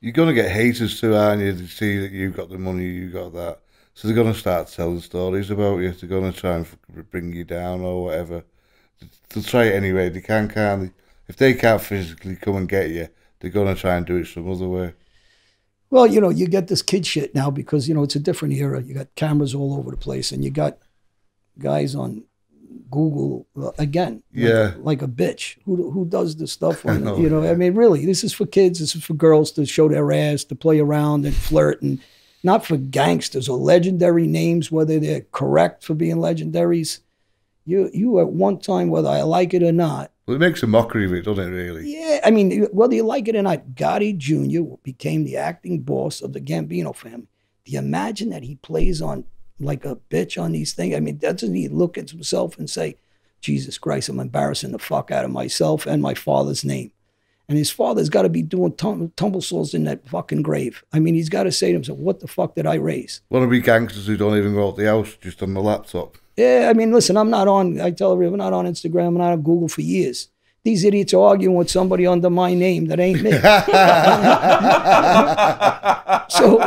you're going to get haters too, aren't you? They see that you've got the money, you got that. So they're going to start telling stories about you. They're going to try and bring you down or whatever. They'll try it anyway. They can't they? If they can't physically come and get you, they're going to try and do it some other way. Well, you know, you get this kid shit now because, you know, it's a different era. You got cameras all over the place and you got guys on Google, again, like a bitch who does this stuff. On, you know, I mean, really, this is for kids. This is for girls to show their ass, to play around and flirt, and not for gangsters or legendary names, whether they're correct for being legendaries. You at one time, whether I like it or not. Well, it makes a mockery of it, doesn't it, really? Yeah, I mean, whether you like it or not, Gotti Jr. became the acting boss of the Gambino family. Do you imagine that he plays on like a bitch on these things? I mean, doesn't he look at himself and say, Jesus Christ, I'm embarrassing the fuck out of myself and my father's name. And his father's got to be doing tumble souls in that fucking grave. I mean, he's got to say to himself, what the fuck did I raise? Want to be gangsters who don't even go out the house, just on the laptop. Yeah, I mean, listen, I tell everyone, I'm not on Instagram, I'm not on Google for years. These idiots are arguing with somebody under my name that ain't me. So,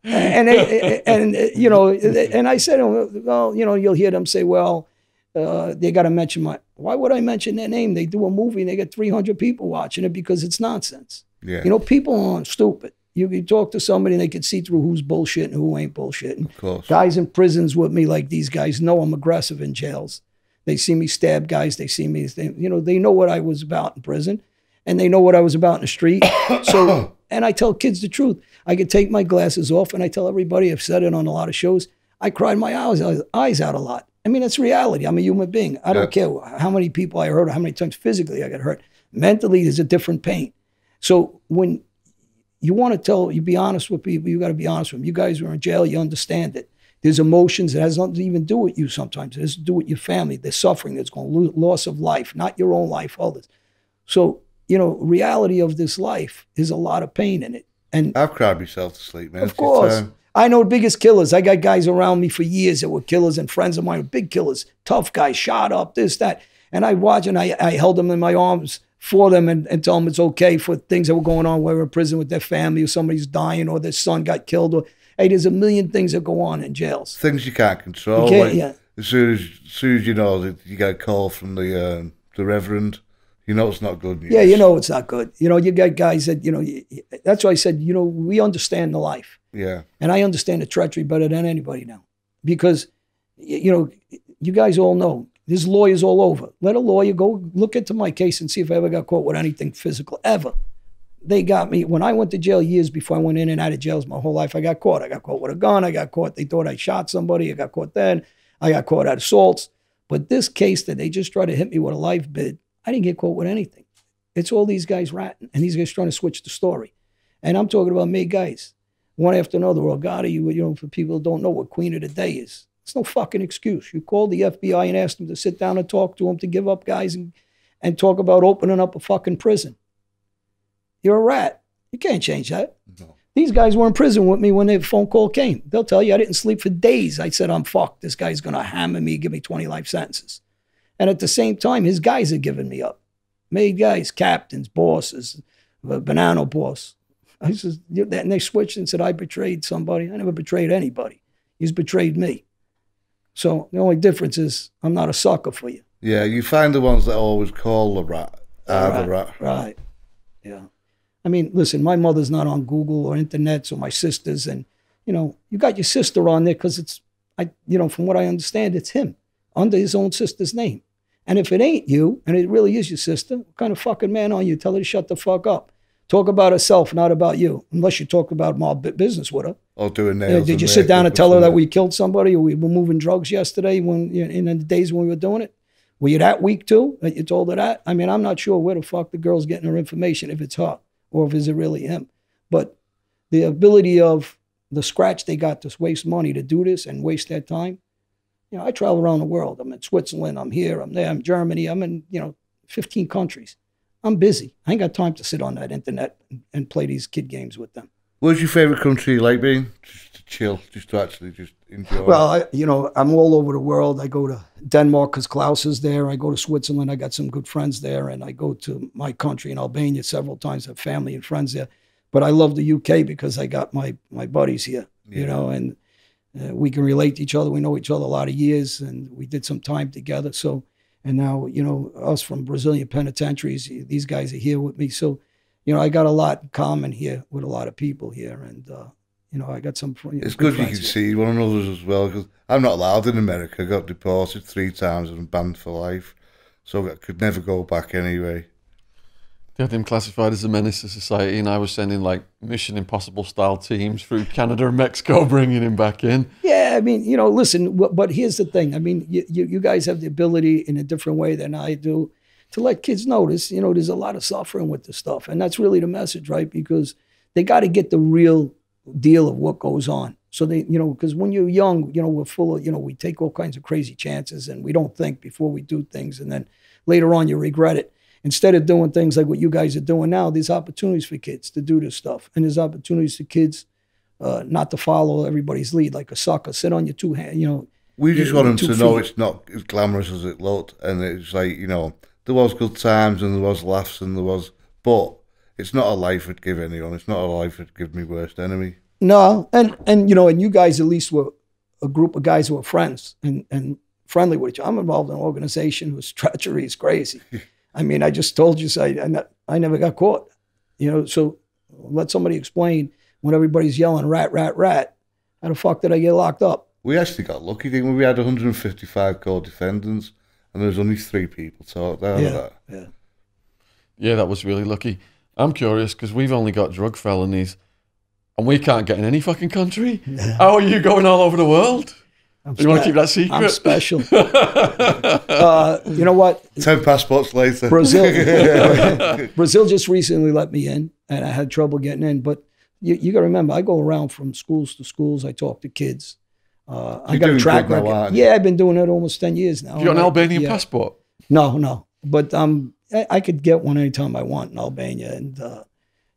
and you know, and I said, well, you know, you'll hear them say, well, they got to mention why would I mention their name? They do a movie and they get 300 people watching it because it's nonsense. Yeah. You know, people aren't stupid. You talk to somebody and they can see through who's bullshit and who ain't bullshitting. Of course. Guys in prisons with me, like these guys, know I'm aggressive in jails. They see me stab guys. They see me, you know, they know what I was about in prison and they know what I was about in the street. So, and I tell kids the truth. I could take my glasses off and I tell everybody, I've said it on a lot of shows, I cried my eyes out a lot. I mean, that's reality. I'm a human being. I don't care how many people I hurt or how many times physically I got hurt. Mentally, there's a different pain. So when you want to you be honest with people, you got to be honest with them. You guys are in jail, you understand it. There's emotions that has nothing to even do with you sometimes. It has to do with your family. There's suffering. There's loss of life, not your own life, others. So, you know, reality of this life is a lot of pain in it. And I've cried myself to sleep, man. Of course. I know the biggest killers. I got guys around me for years that were killers and friends of mine, big killers, tough guys, shot up, this, that. And I watch and I held them in my arms for them and tell them it's okay for things that were going on where they're in prison with their family or somebody's dying or their son got killed. Or hey, there's a million things that go on in jails. Things you can't control. You can't, yeah. As soon as you know that you get a call from the reverend, you know it's not good news. Yeah, you know it's not good. You know, you got guys that, you know, that's why I said, you know, we understand the life. Yeah. And I understand the treachery better than anybody now. Because, you know, you guys all know, there's lawyers all over. Let a lawyer go look into my case and see if I ever got caught with anything physical, ever. They got me, when I went to jail years before I went in and out of jails my whole life, I got caught. I got caught with a gun. I got caught, they thought I shot somebody. I got caught then. I got caught at assaults. But this case that they just tried to hit me with a life bid, I didn't get caught with anything. It's all these guys ratting, and these guys trying to switch the story. And I'm talking about me guys. One after another, well, Gotti, you know, for people who don't know what Queen of the Day is. It's no fucking excuse. You call the FBI and ask them to sit down and talk to them, to give up guys and talk about opening up a fucking prison. You're a rat. You can't change that. No. These guys were in prison with me when the phone call came. They'll tell you I didn't sleep for days. I said, I'm fucked. This guy's going to hammer me, give me 20 life sentences. And at the same time, his guys are giving me up. Made guys, captains, bosses, banana boss. I said, and they switched and said, I betrayed somebody. I never betrayed anybody. He's betrayed me. So the only difference is I'm not a sucker for you. Yeah, you find the ones that always call the rat the rat. Right. Yeah. I mean, listen, my mother's not on Google or internet, so my sisters, and, you know, you got your sister on there because it's, you know, from what I understand, it's him under his own sister's name. And if it ain't you, and it really is your sister, what kind of fucking man are you? Tell her to shut the fuck up. Talk about herself, not about you, unless you talk about my business with her. Or doing nails. Did you sit down and tell her that we killed somebody or we were moving drugs yesterday when in the days when we were doing it? Were you that weak too, that you told her that? I mean, I'm not sure where the fuck the girl's getting her information, if it's her or if it's really him. But the ability of the scratch they got to waste money to do this and waste their time. You know, I travel around the world. I'm in Switzerland, I'm here, I'm there, I'm in Germany, I'm in, you know, 15 countries. I'm busy. I ain't got time to sit on that internet and play these kid games with them. Where's your favorite country you like being? Just to chill, just to actually just enjoy. Well, you know, I'm all over the world. I go to Denmark because Klaus is there. I go to Switzerland. I got some good friends there. And I go to my country in Albania several times. I have family and friends there. But I love the UK because I got my buddies here, Yeah. you know, and we can relate to each other. We know each other a lot of years, and we did some time together. So, and now, you know, us from Brazilian penitentiaries, these guys are here with me. So, you know, I got a lot in common here with a lot of people here, and you know, I got some. It's good you can see one another as well, because I'm not allowed in America. I got deported 3 times and banned for life, so I could never go back anyway. They had him classified as a menace to society, and I was sending like Mission Impossible style teams through Canada and Mexico, bringing him back in. Yeah, I mean, you know, listen, but here's the thing. I mean, you guys have the ability in a different way than I do to let kids notice, you know, there's a lot of suffering with this stuff. And that's really the message, right? Because they got to get the real deal of what goes on. So they, you know, because when you're young, you know, we're full of, you know, we take all kinds of crazy chances and we don't think before we do things. And then later on, you regret it. Instead of doing things like what you guys are doing now, there's opportunities for kids to do this stuff. And there's opportunities for kids not to follow everybody's lead like a sucker. Sit on your 2 hands, you know. We just want them to know it's not as glamorous as it looked. And it's like, you know, there was good times and there was laughs and there was, but it's not a life I'd give anyone. It's not a life I'd give me worst enemy. No, and you know, and you guys at least were a group of guys who were friends and friendly with each other. I'm involved in an organization whose treachery is crazy. I mean, I just told you, so I never got caught. You know, so let somebody explain when everybody's yelling rat, rat, rat, how the fuck did I get locked up? We actually got lucky, didn't we? We had 155 co-defendants and there was only 3 people talked out of that. Yeah. Yeah, that was really lucky. I'm curious because we've only got drug felonies and we can't get in any fucking country. Yeah. How are you going all over the world? You want to keep that secret? I'm special. You know what? 10 passports later. Brazil just recently let me in, and I had trouble getting in. But you got to remember, I go around from schools to schools. I talk to kids. I got a track record. Yeah, I've been doing it almost 10 years now. You got an Albanian passport? No. But I could get one anytime I want in Albania. And,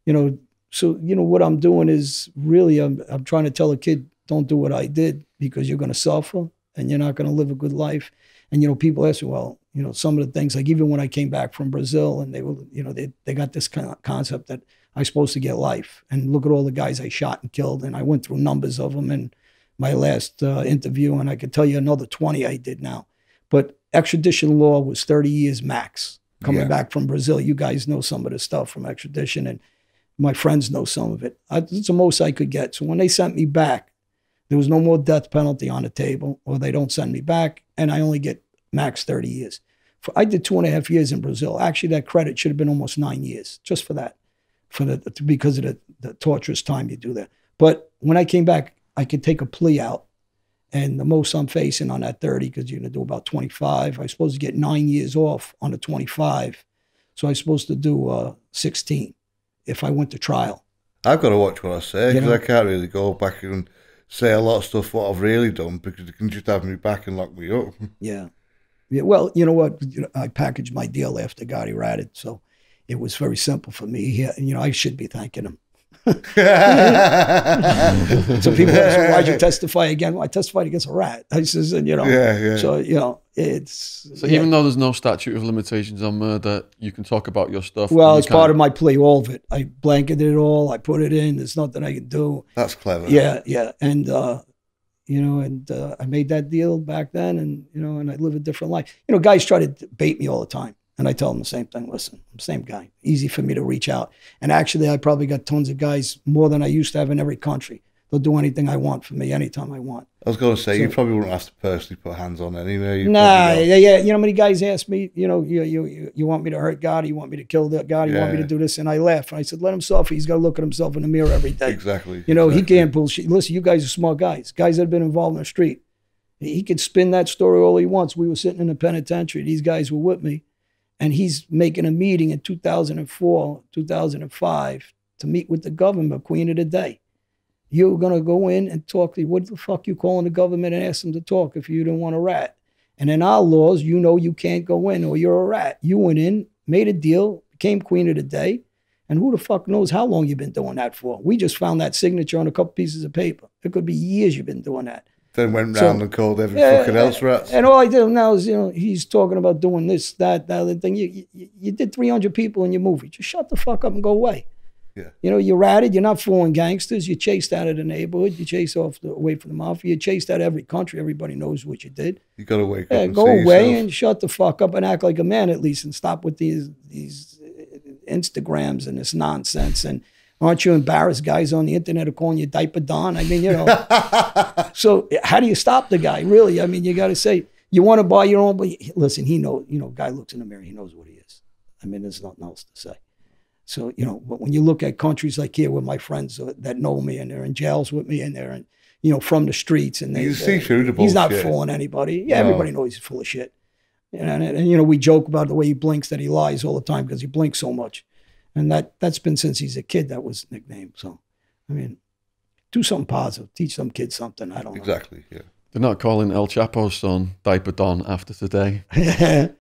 you know, so, you know, what I'm doing is really I'm trying to tell a kid, don't do what I did because you're going to suffer and you're not going to live a good life. And, you know, people ask me, well, you know, some of the things, like even when I came back from Brazil and they were, you know, they got this kind of concept that I'm supposed to get life. And look at all the guys I shot and killed. And I went through numbers of them in my last interview. And I could tell you another 20 I did now. But extradition law was 30 years max. Coming back from Brazil, you guys know some of the stuff from extradition. And my friends know some of it. It's the most I could get. So when they sent me back, there was no more death penalty on the table, or they don't send me back, and I only get max 30 years. I did 2.5 years in Brazil. Actually, that credit should have been almost 9 years, just for that, because of the torturous time you do there. But when I came back, I could take a plea out, and the most I'm facing on that 30, because you're going to do about 25. I was supposed to get 9 years off on the 25, so I was supposed to do 16 if I went to trial. I've got to watch what I say, because I can't really go back and say a lot of stuff what I've really done, because they can just have me back and lock me up. Yeah. Well, you know what? I packaged my deal after Gotti ratted, so it was very simple for me. You know, I should be thanking him. So people ask me, why'd you testify again? Well, I testified against a rat. I says, you know, so, you know, it's... So even though there's no statute of limitations on murder, you can talk about your stuff? Well, it's part of my plea, all of it. I blanketed it all. I put it in. There's nothing I can do. That's clever. Yeah. And, you know, and I made that deal back then, and, you know, and I live a different life. You know, guys try to bait me all the time. And I tell them the same thing. Listen, I'm the same guy. Easy for me to reach out. And actually, I probably got tons of guys, more than I used to have in every country. They'll do anything I want for me, anytime I want. I was going to say, you probably wouldn't have to personally put hands on anyway. Nah, yeah. You know how many guys ask me, you know, you want me to hurt God? You want me to kill that God? You want me to do this? And I laugh. And I said, let him suffer. He's got to look at himself in the mirror every day. Exactly. You know, he can't bullshit. Listen, you guys are smart guys. Guys that have been involved in the street. He could spin that story all he wants. We were sitting in the penitentiary. These guys were with me. And he's making a meeting in 2004, 2005 to meet with the government, Queen of the Day. You're going to go in and talk to, what the fuck you calling the government and ask them to talk if you don't want a rat? And in our laws, you know you can't go in or you're a rat. You went in, made a deal, became Queen of the Day. And who the fuck knows how long you've been doing that for? We just found that signature on a couple pieces of paper. It could be years you've been doing that. Then went round and called every fucking else rats. And all I did now is, you know, he's talking about doing this, that other thing. You did 300 people in your movie. Just shut the fuck up and go away. Yeah. You know, you're ratted. You're not fooling gangsters. You're chased out of the neighborhood. You're chased away from the mafia. You're chased out of every country. Everybody knows what you did. You got to wake up Yeah, and go see away yourself. and shut the fuck up and act like a man at least, and stop with these Instagrams and this nonsense. And aren't you embarrassed? Guys on the internet are calling you Diaper Don. I mean, you know. So how do you stop the guy? Really? I mean, you got to say you want to buy your own. But listen, he knows. You know, guy looks in the mirror. He knows what he is. I mean, there's nothing else to say. So, you know, but when you look at countries like here with my friends that know me and they're in jails with me and they're in, you know, from the streets and You see through the he's not bullshit. fooling anybody. Yeah, No. everybody knows he's full of shit. And, you know, we joke about the way he blinks, that he lies all the time because he blinks so much. And that's been since he's a kid, that was nicknamed. So, I mean, do something positive. Teach some kids something. I don't know. Exactly, yeah. They're not calling El Chapo's son Diaper Don after today.